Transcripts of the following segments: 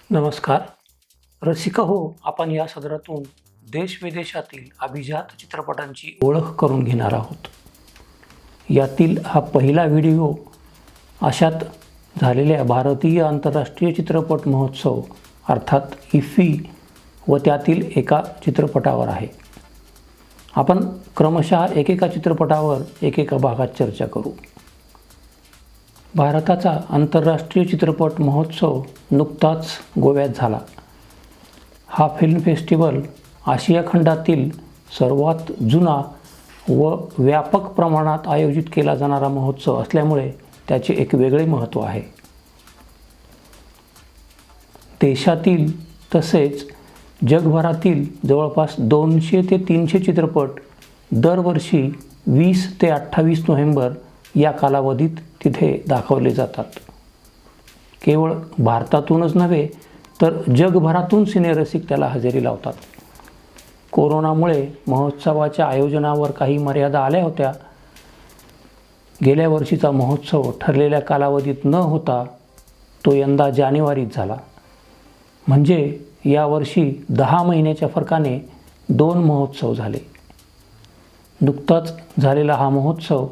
नमस्कार रसिका हो. आपण या सदरातून देशविदेशातील अभिजात चित्रपटांची ओळख करून घेणार आहोत. यातील हा पहिला व्हिडिओ अशात झालेल्या भारतीय आंतरराष्ट्रीय चित्रपट महोत्सव अर्थात इफ्फी व त्यातील एका चित्रपटावर आहे. आपण क्रमशः एकेका चित्रपटावर एकेका भागात चर्चा करू. भारताचा आंतरराष्ट्रीय चित्रपट महोत्सव नुकताच गोव्यात झाला. हा फिल्म फेस्टिवल आशिया खंडातील सर्वात जुना व व्यापक प्रमाणात आयोजित केला जाणारा महोत्सव असल्यामुळे त्याचे एक वेगळे महत्त्व आहे. देशातील तसेच जगभरातील जवळपास 200 ते 300 चित्रपट दरवर्षी 20 ते 28 नोव्हेंबर या कालावधीत तिथे दाखवले जातात. केवळ भारतातूनच नव्हे तर जगभरातून सिनेरसिक त्याला हजेरी लावतात. कोरोनामुळे महोत्सवाच्या आयोजनावर काही मर्यादा आल्या होत्या. गेल्या वर्षीचा महोत्सव ठरलेल्या कालावधीत न होता तो यंदा जानेवारीत झाला. म्हणजे यावर्षी 10 महिन्याच्या फरकाने 2 महोत्सव झाले. नुकताच झालेला हा महोत्सव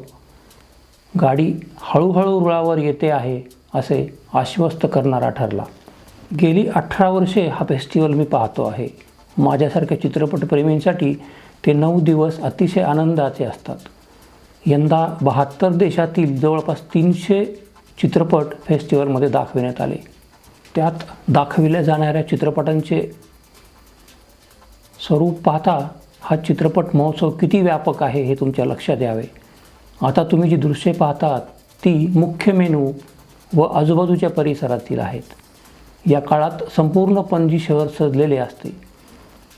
गाडी हळूहळू रुळावर येते आहे असे आश्वस्त करणारा ठरला. गेली 18 वर्षे हा फेस्टिवल मी पाहतो आहे. माझ्यासारख्या चित्रपटप्रेमींसाठी ते 9 दिवस अतिशय आनंदाचे असतात. यंदा 72 देशातील जवळपास 300 चित्रपट फेस्टिवलमध्ये दाखविण्यात आले. त्यात दाखविल्या जाणाऱ्या चित्रपटांचे स्वरूप पाहता हा चित्रपट महोत्सव किती व्यापक आहे हे तुमच्या लक्षात यावे. आता तुम्ही जी दृश्ये पाहतात ती मुख्य मेनू व आजूबाजूच्या परिसरातील आहेत. या काळात संपूर्ण पणजी शहर सजलेले असते.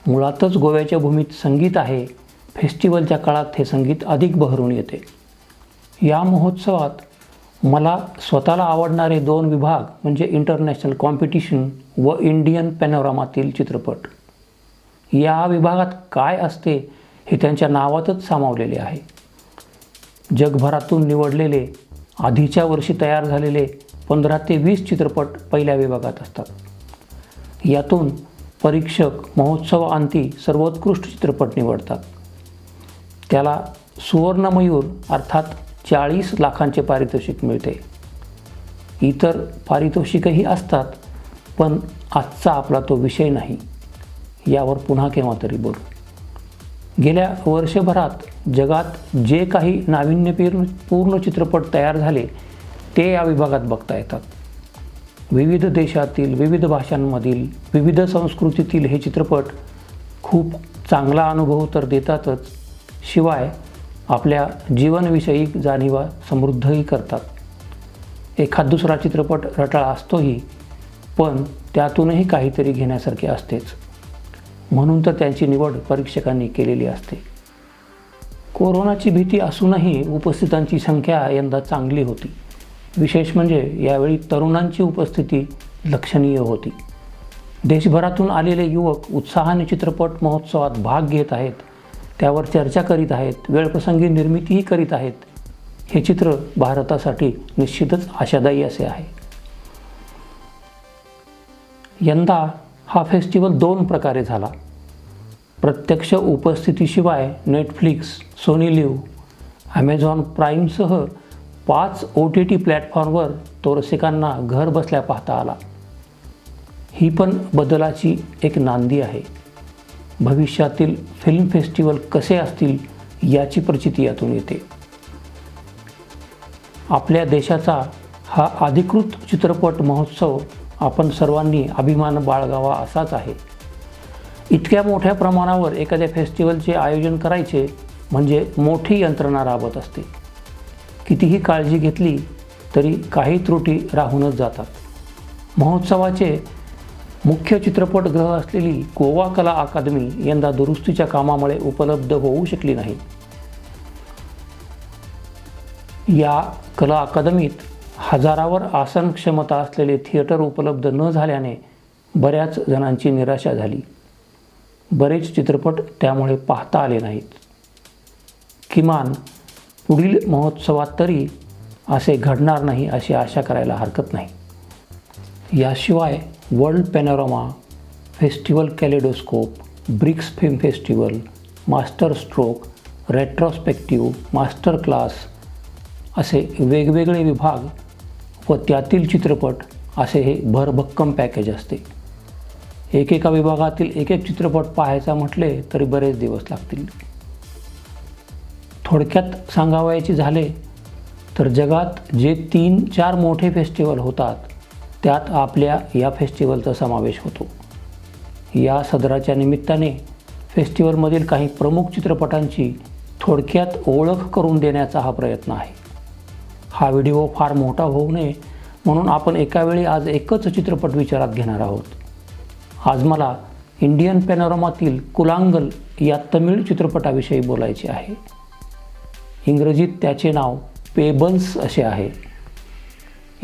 मुळातच गोव्याच्या भूमीत संगीत आहे. फेस्टिवलच्या काळात हे संगीत अधिक बहरून येते. या महोत्सवात मला स्वतःला आवडणारे 2 विभाग म्हणजे इंटरनॅशनल कॉम्पिटिशन व इंडियन पॅनोरामातील चित्रपट. या विभागात काय असते हे त्यांच्या नावातच सामावलेले आहे. जगभरातून निवडलेले आधीच्या वर्षी तयार झालेले 15 ते 20 चित्रपट पहिल्या विभागात असतात. यातून परीक्षक महोत्सवाअंती सर्वोत्कृष्ट चित्रपट निवडतात. त्याला सुवर्णमयूर अर्थात 40 लाखांचे पारितोषिक मिळते. इतर पारितोषिकही असतात पण आजचा आपला तो विषय नाही. यावर पुन्हा केव्हा तरी बोलू. गेल्या वर्षभरात जगात जे काही नाविन्यपूर्ण चित्रपट तयार झाले ते या विभागात बघता येतात. विविध देशातील, विविध भाषांमधील, विविध संस्कृतीतील हे चित्रपट खूप चांगला अनुभव तर देतातच, शिवाय आपल्या जीवनविषयी जाणीवा समृद्धही करतात. एखाद दुसरा चित्रपट रटाळा असतोही पण त्यातूनही काहीतरी घेण्यासारखे असतेच. म्हणून तर त्यांची निवड परीक्षकांनी केलेली असते. कोरोनाची भीती असूनही उपस्थितांची संख्या यंदा चांगली होती. विशेष म्हणजे यावेळी तरुणांची उपस्थिती लक्षणीय होती. देशभरातून आलेले युवक उत्साहाने चित्रपट महोत्सवात भाग घेत आहेत. त्यावर चर्चा करीत आहेत. वेळप्रसंगी निर्मितीही करीत आहेत. हे चित्र भारतासाठी निश्चितच आशादायी असे आहे. यंदा हा फेस्टिवल 2 प्रकारे झाला. प्रत्यक्ष उपस्थितीशिवाय नेटफ्लिक्स, सोनी लिव्ह, ॲमेझॉन प्राईमसह 5 OTT प्लॅटफॉर्मवर तो रसिकांना घर बसल्या पाहता आला. ही पण बदलाची एक नांदी आहे. भविष्यातील फिल्म फेस्टिवल कसे असतील याची प्रचिती यातून येते. आपल्या देशाचा हा अधिकृत चित्रपट महोत्सव आपण सर्वांनी अभिमान बाळगावा असाच आहे. इतक्या मोठ्या प्रमाणावर एखाद्या फेस्टिवलचे आयोजन करायचे म्हणजे मोठी यंत्रणा राबत असते. कितीही काळजी घेतली तरी काही त्रुटी राहूनच जातात. महोत्सवाचे मुख्य चित्रपटगृह असलेली गोवा कला अकादमी यंदा दुरुस्तीच्या कामामुळे उपलब्ध होऊ शकली नाही. या कला अकादमीत हजारावर आसन क्षमता असलेले थिएटर उपलब्ध न झाल्याने बऱ्याच जणांची निराशा झाली. बरेच चित्रपट त्यामुळे पाहता आले नाहीत. किमान पुढील महोत्सवात तरी असे घडणार नाही अशी आशा करायला हरकत नाही. याशिवाय world panorama, festival kaleidoscope, BRICS film festival, master stroke, retrospective, master class असे वेगवेगळे विभाग व त्यातील चित्रपट असे हे भरभक्कम पॅकेज असते. एकेका विभागातील एक एक चित्रपट पाहायचा म्हटले तरी बरेच दिवस लागतील. थोडक्यात सांगावयाचे झाले तर जगात जे 3-4 मोठे फेस्टिवल होतात त्यात आपल्या या फेस्टिवलचा समावेश होतो. या सदराच्या निमित्ताने फेस्टिवलमधील काही प्रमुख चित्रपटांची थोडक्यात ओळख करून देण्याचा हा प्रयत्न आहे. हा व्हिडिओ फार मोठा होऊ नये म्हणून आपण एकावेळी आज एकच चित्रपट विचारात घेणार आहोत. आज मला इंडियन पॅनोरामातील कुलांगल या तमिळ चित्रपटाविषयी बोलायचे आहे. इंग्रजीत त्याचे नाव पेबल्स असे आहे.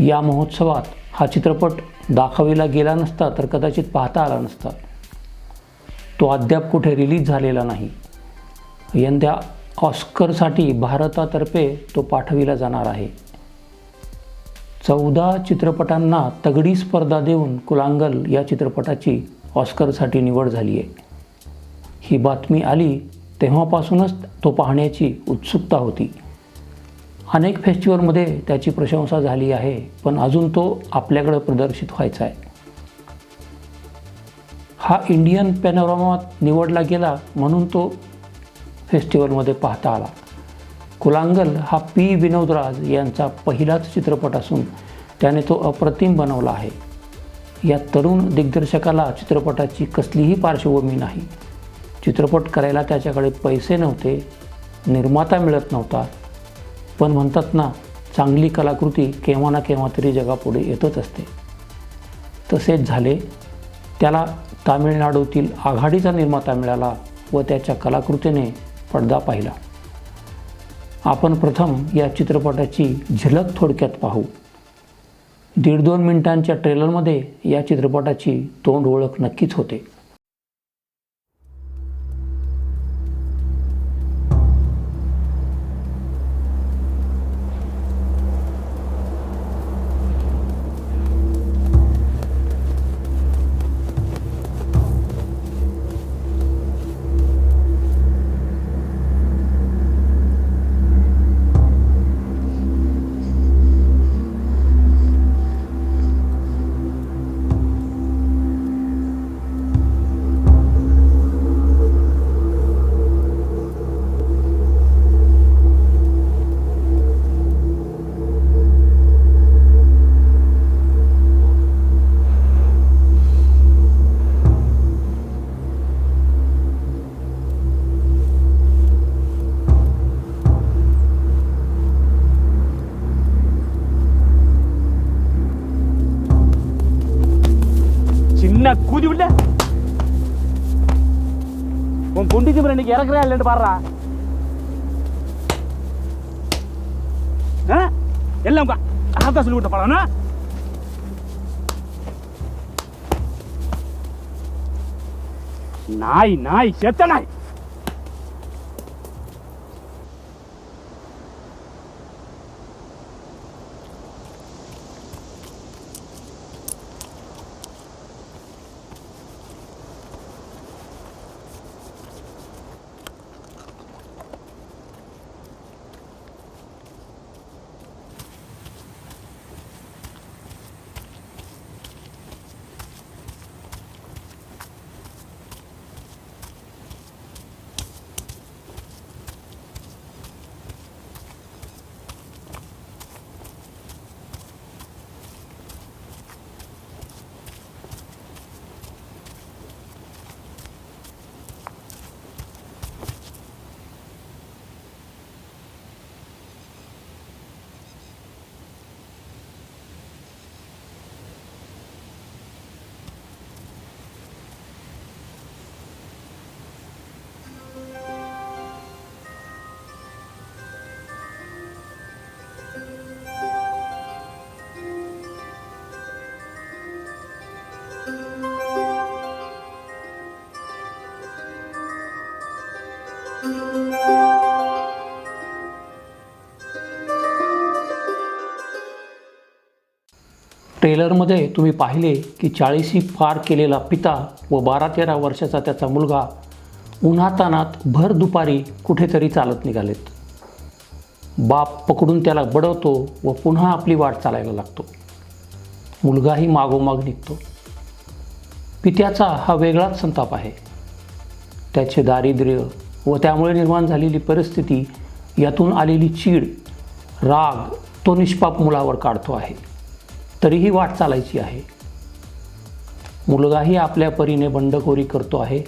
या महोत्सवात हा चित्रपट दाखविला गेला नसता तर कदाचित पाहता आला नसता. तो अद्याप कुठे रिलीज झालेला नाही. यंदा ऑस्करसाठी भारतातर्फे तो पाठविला जाणार आहे. 14 चित्रपटांना तगडी स्पर्धा देऊन कुलांगल या चित्रपटाची ऑस्करसाठी निवड झाली आहे. ही बातमी आली तेव्हापासूनच तो पाहण्याची उत्सुकता होती. अनेक फेस्टिवलमध्ये त्याची प्रशंसा झाली आहे, पण अजून तो आपल्याकडे प्रदर्शित व्हायचा आहे. हा इंडियन पॅनोरामात निवडला गेला म्हणून तो फेस्टिवलमध्ये पाहता आला. कुलांगल हा पी. विनोदराज यांचा पहिलाच चित्रपट असून त्याने तो अप्रतिम बनवला आहे. या तरुण दिग्दर्शकाला चित्रपटाची कसलीही पार्श्वभूमी नाही. चित्रपट करायला त्याच्याकडे पैसे नव्हते, निर्माता मिळत नव्हता. पण म्हणतात ना, चांगली कलाकृती केव्हा ना केव्हा तरी जगापुढे येतच असते. तसेच झाले. त्याला तामिळनाडूतील आघाडीचा निर्माता मिळाला व त्याच्या कलाकृतीने पडदा पाहिला. आपण प्रथम या चित्रपटाची झलक थोडक्यात पाहू. 1.5-2 मिनिटांच्या ट्रेलरमध्ये या चित्रपटाची तोंड ओळख नक्कीच होते. கூதி விட உன் பொண்டி திமிர இன்னைக்கு இறக்குறா இல்லைன்னு பாடுறா. எல்லாம் அதான் சொல்லி விட்ட படம். நாய் நாய் செத்த நாய். ट्रेलरमध्ये तुम्ही पाहिले की 40शी पार केलेला पिता व 12-13 वर्षाचा त्याचा मुलगा उन्हातानात भर दुपारी कुठेतरी चालत निघालेत. बाप पकडून त्याला बडवतो व पुन्हा आपली वाट चालायला लागतो. मुलगाही मागोमाग निघतो. पित्याचा हा वेगळाच संताप आहे. त्याचे दारिद्र्य व त्यामुळे निर्माण झालेली परिस्थिती, यातून आलेली चीड, राग तो निष्पाप मुलावर काढतो आहे. तरीही वाट चालायची आहे. मुलगाही आपल्या परीने बंडखोरी करतो आहे.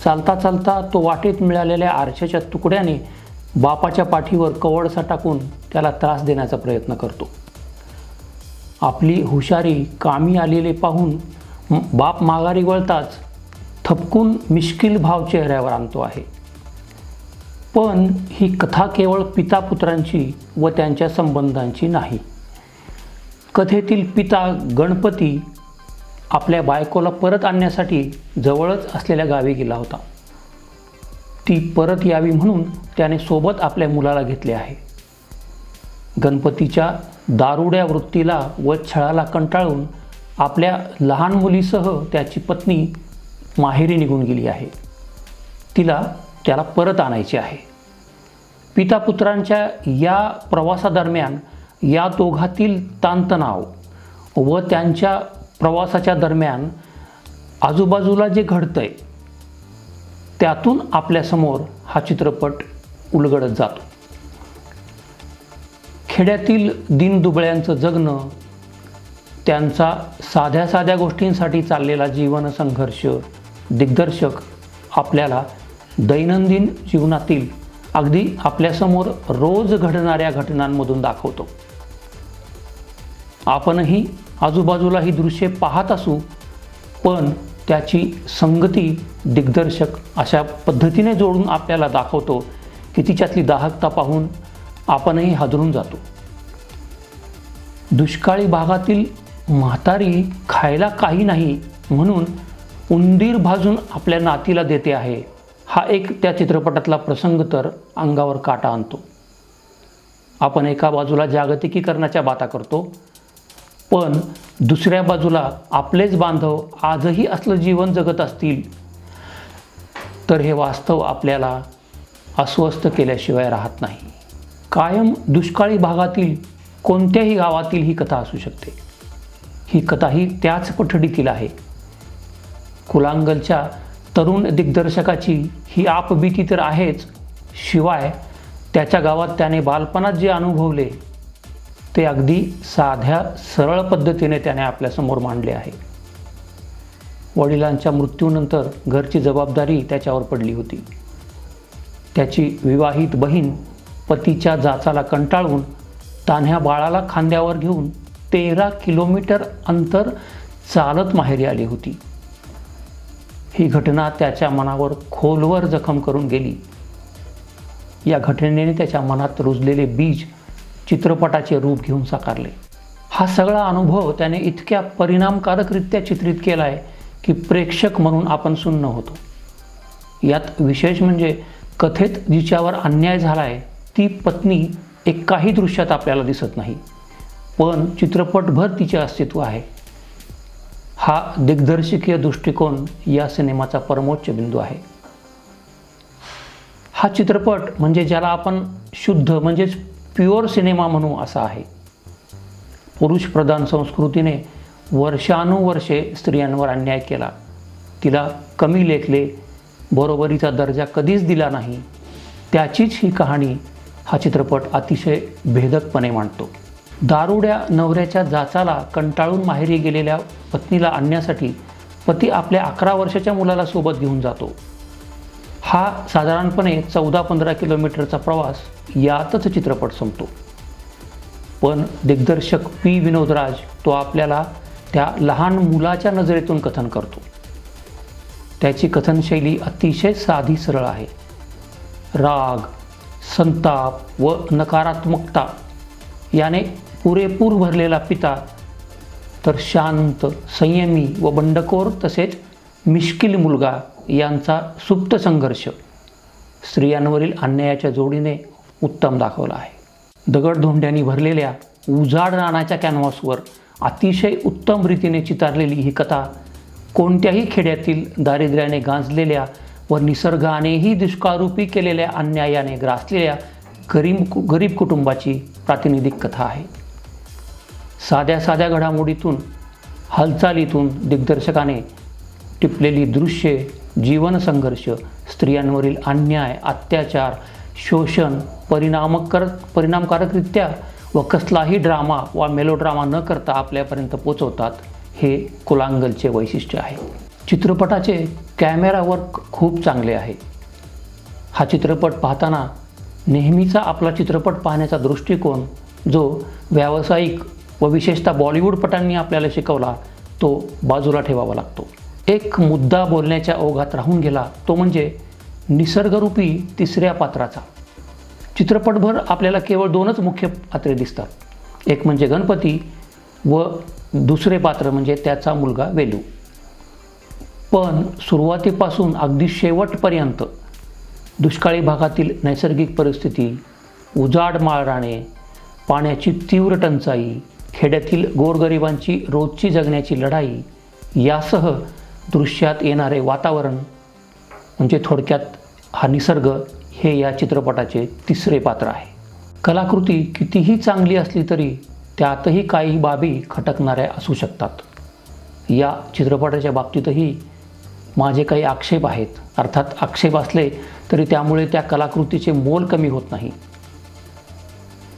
चालता चालता तो वाटेत मिळालेल्या आरशाच्या तुकड्याने बापाच्या पाठीवर कवडसा टाकून त्याला त्रास देण्याचा प्रयत्न करतो. आपली हुशारी कामी आलेले पाहून बाप माघारी वळताच थपकून मिश्किल भाव चेहऱ्यावर आणतो आहे. पण ही कथा केवळ पितापुत्रांची व त्यांच्या संबंधांची नाही. कथेतील पिता गणपती आपल्या बायकोला परत आणण्यासाठी जवळच असलेल्या गावी गेला होता. ती परत यावी म्हणून त्याने सोबत आपल्या मुलाला घेतले आहे. गणपतीच्या दारुड्या वृत्तीला व छळाला कंटाळून आपल्या लहान मुलीसह त्याची पत्नी माहेरी निघून गेली आहे. त्याला परत आणायचे आहे. पितापुत्रांच्या या प्रवासादरम्यान या दोघातील ताणतणाव व त्यांच्या प्रवासाच्या दरम्यान आजूबाजूला जे घडतंय त्यातून आपल्यासमोर हा चित्रपट उलगडत जातो. खेड्यातील दीनदुबळ्यांचं जगणं, त्यांचा साध्या साध्या गोष्टींसाठी चाललेला जीवन संघर्ष दिग्दर्शक आपल्याला दैनंदिन जीवनातील अगदी आपल्यासमोर रोज घडणाऱ्या घटनांमधून दाखवतो. आपणही आजूबाजूला ही दृश्ये पाहत असू, पण त्याची संगती दिग्दर्शक अशा पद्धतीने जोडून आपल्याला दाखवतो की तिच्यातली दाहकता पाहून आपणही हादरून जातो. दुष्काळी भागातील म्हातारी खायला काही नाही म्हणून उंदीर भाजून आपल्या नातीला देते आहे, हा एक त्या चित्रपटातला प्रसंग तर अंगावर काटा आणतो. आपण एका बाजूला जागतिकीकरणाच्या बाता करतो, पण दुसऱ्या बाजूला आपलेच बांधव आजही असलं जीवन जगत असतील तर हे वास्तव आपल्याला अस्वस्थ केल्याशिवाय राहत नाही. कायम दुष्काळी भागातील कोणत्याही गावातील ही कथा असू शकते. ही कथाही त्याच पठडीतील आहे. कुलांगलच्या तरुण दिग्दर्शकाची ही आपबीती तर आहेच, शिवाय त्याच्या गावात त्याने बालपणात जे अनुभवले ते अगदी साध्या सरळ पद्धतीने त्याने आपल्यासमोर मांडले आहे. वडिलांच्या मृत्यूनंतर घरची जबाबदारी त्याच्यावर पडली होती. त्याची विवाहित बहीण पतीच्या जाचाला कंटाळून तान्ह्या बाळाला खांद्यावर घेऊन 13 किलोमीटर अंतर चालत माहेरी आली होती. ही घटना त्याच्या मनावर खोलवर जखम करून गेली. या घटनेने त्याच्या मनात रुजलेले बीज चित्रपटाचे रूप घेऊन साकारले. हा सगळा अनुभव त्याने इतक्या परिणामकारकरित्या चित्रित केला आहे की प्रेक्षक म्हणून आपण सुन्न होतो. यात विशेष म्हणजे कथेत जिच्यावर अन्याय झाला आहे ती पत्नी एकाही दृश्यात आपल्याला दिसत नाही, पण चित्रपटभर तिचे अस्तित्व आहे. हा दिग्दर्शकीय दृष्टिकोन या सिनेमाचा परमोच्च बिंदू आहे. हा चित्रपट म्हणजे ज्याला आपण शुद्ध म्हणजेच प्युअर सिनेमा म्हणू असा आहे. पुरुषप्रधान संस्कृतीने वर्षानुवर्षे स्त्रियांवर अन्याय केला, तिला कमी लेखले, बरोबरीचा दर्जा कधीच दिला नाही. त्याचीच ही कहाणी हा चित्रपट अतिशय भेदकपणे मांडतो. दारुड्या नवऱ्याच्या जाचाला कंटाळून माहेरी गेलेल्या पत्नीला आणण्यासाठी पती आपल्या 11 वर्षाच्या मुलाला सोबत घेऊन जातो. हा साधारणपणे 14-15 किलोमीटरचा प्रवास यातच चित्रपट संपतो. पण दिग्दर्शक पी विनोदराज तो आपल्याला त्या लहान मुलाच्या नजरेतून कथन करतो. त्याची कथनशैली अतिशय साधी सरळ आहे. राग, संताप व नकारात्मकता याने पुरेपूर भरलेला पिता तर शांत, संयमी व बंडखोर तसेच मिश्किल मुलगा यांचा सुप्त संघर्ष स्त्रियांवरील अन्यायाच्या जोडीने उत्तम दाखवला आहे. दगडधोंड्यांनी भरलेल्या उजाड रानाच्या कॅनव्हासवर अतिशय उत्तम रीतीने चितारलेली ही कथा कोणत्याही खेड्यातील दारिद्र्याने गांजलेल्या व निसर्गानेही दुष्काळरूपी केलेल्या अन्यायाने ग्रासलेल्या गरीब कुटुंबाची प्रातिनिधिक कथा आहे. साध्या साध्या घडामोडीतून हालचालीतून दिग्दर्शकाने टिपलेली दृश्ये, जीवनसंघर्ष, स्त्रियांवरील अन्याय, अत्याचार, शोषण परिणामकारकरित्या व कसलाही ड्रामा वा मेलोड्रामा न करता आपल्यापर्यंत पोचवतात. हे कुलांगलचे वैशिष्ट्य आहे. चित्रपटाचे कॅमेरा वर्क खूप चांगले आहे. हा चित्रपट पाहताना नेहमीचा आपला चित्रपट पाहण्याचा दृष्टिकोन जो व्यावसायिक व विशेषतः बॉलिवूडपटांनी आपल्याला शिकवला तो बाजूला ठेवावा लागतो. एक मुद्दा बोलण्याच्या ओघात राहून गेला, तो म्हणजे निसर्गरूपी तिसऱ्या पात्राचा. चित्रपटभर आपल्याला केवळ 2च मुख्य पात्रे दिसतात. एक म्हणजे गणपती व दुसरे पात्र म्हणजे त्याचा मुलगा वेलू. पण सुरुवातीपासून अगदी शेवटपर्यंत दुष्काळी भागातील नैसर्गिक परिस्थिती, उजाड माळराने, पाण्याची तीव्र टंचाई, खेड्यातील गोरगरिबांची रोजची जगण्याची लढाई यासह दृश्यात येणारे वातावरण म्हणजे थोडक्यात हा निसर्ग हे या चित्रपटाचे तिसरे पात्र आहे. कलाकृती कितीही चांगली असली तरी त्यातही काही बाबी खटकणाऱ्या असू शकतात. या चित्रपटाच्या बाबतीतही माझे काही आक्षेप आहेत. अर्थात आक्षेप असले तरी त्यामुळे त्या कलाकृतीचे मोल कमी होत नाही.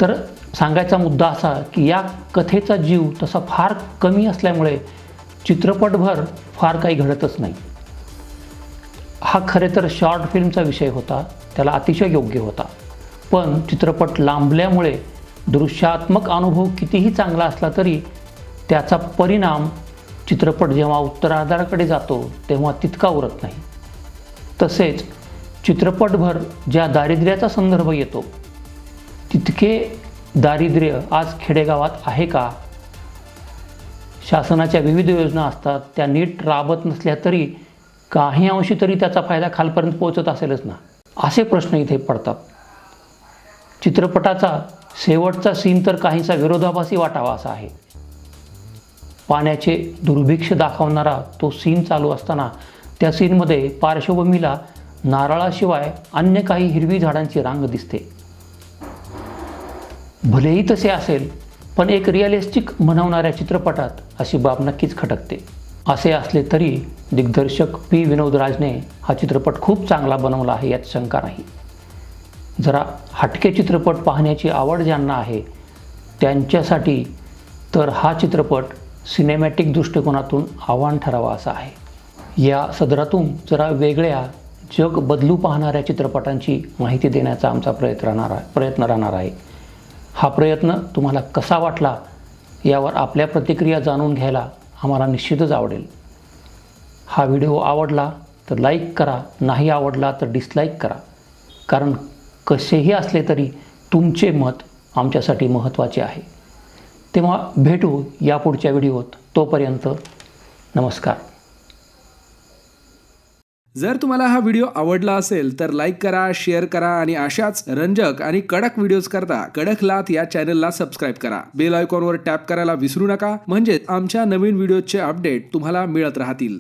तर सांगायचा मुद्दा असा की या कथेचा जीव तसा फार कमी असल्यामुळे चित्रपटभर फार काही घडतच नाही. हा खरे तर शॉर्ट फिल्मचा विषय होता, त्याला अतिशय योग्य होता. पण चित्रपट लांबल्यामुळे दृश्यात्मक अनुभव कितीही चांगला असला तरी त्याचा परिणाम चित्रपट जेव्हा उत्तरार्धाकडे जातो तेव्हा तितका उरत नाही. तसेच चित्रपटभर ज्या दारिद्र्याचा संदर्भ येतो तितके दारिद्र्य आज खेडेगावात आहे का? शासनाच्या विविध योजना असतात, त्या नीट राबत नसल्या तरी काही अंशी तरी त्याचा फायदा खालपर्यंत पोहोचत असेलच ना, असे प्रश्न इथे पडतात. चित्रपटाचा शेवटचा सीन तर काहीसा विरोधाभासी वाटावा असा आहे. पाण्याचे दुर्भिक्ष दाखवणारा तो सीन चालू असताना त्या सीनमध्ये पार्श्वभूमीला नारळाशिवाय अन्य काही हिरवी झाडांची रांग दिसते. भलेही तसे असेल पण एक रिअलिस्टिक म्हणवणाऱ्या चित्रपटात अशी बाब नक्कीच खटकते. असे असले तरी दिग्दर्शक पी. विनोदराजने हा चित्रपट खूप चांगला बनवला आहे यात शंका नाही. जरा हटके चित्रपट पाहण्याची आवड ज्यांना आहे त्यांच्यासाठी तर हा चित्रपट सिनेमॅटिक दृष्टिकोनातून आव्हान ठरावा असा आहे. या सदरातून जरा वेगळ्या जग बदलू पाहणाऱ्या चित्रपटांची माहिती देण्याचा आमचा प्रयत्न राहणार आहे. हा प्रयत्न तुम्हाला कसा वाटला यावर आपल्या प्रतिक्रिया जाणून घ्यायला आम्हाला निश्चितच आवडेल. हा व्हिडिओ आवडला तर लाईक करा, नाही आवडला तर डिसलाईक करा. कारण कसेही असले तरी तुमचे मत आमच्यासाठी महत्त्वाचे आहे. तेव्हा भेटू यापुढच्या व्हिडिओत. तोपर्यंत नमस्कार. जर तुम्हाला हा व्हिडिओ आवडला असेल तर लाईक करा, शेअर करा आणि अशाच रंजक आणि कडक व्हिडिओज करता कडकलात या चॅनलला सबस्क्राईब करा. बेल आयकॉनवर टॅप करायला विसरू नका, म्हणजे आमच्या नवीन व्हिडिओचे अपडेट तुम्हाला मिळत राहतील.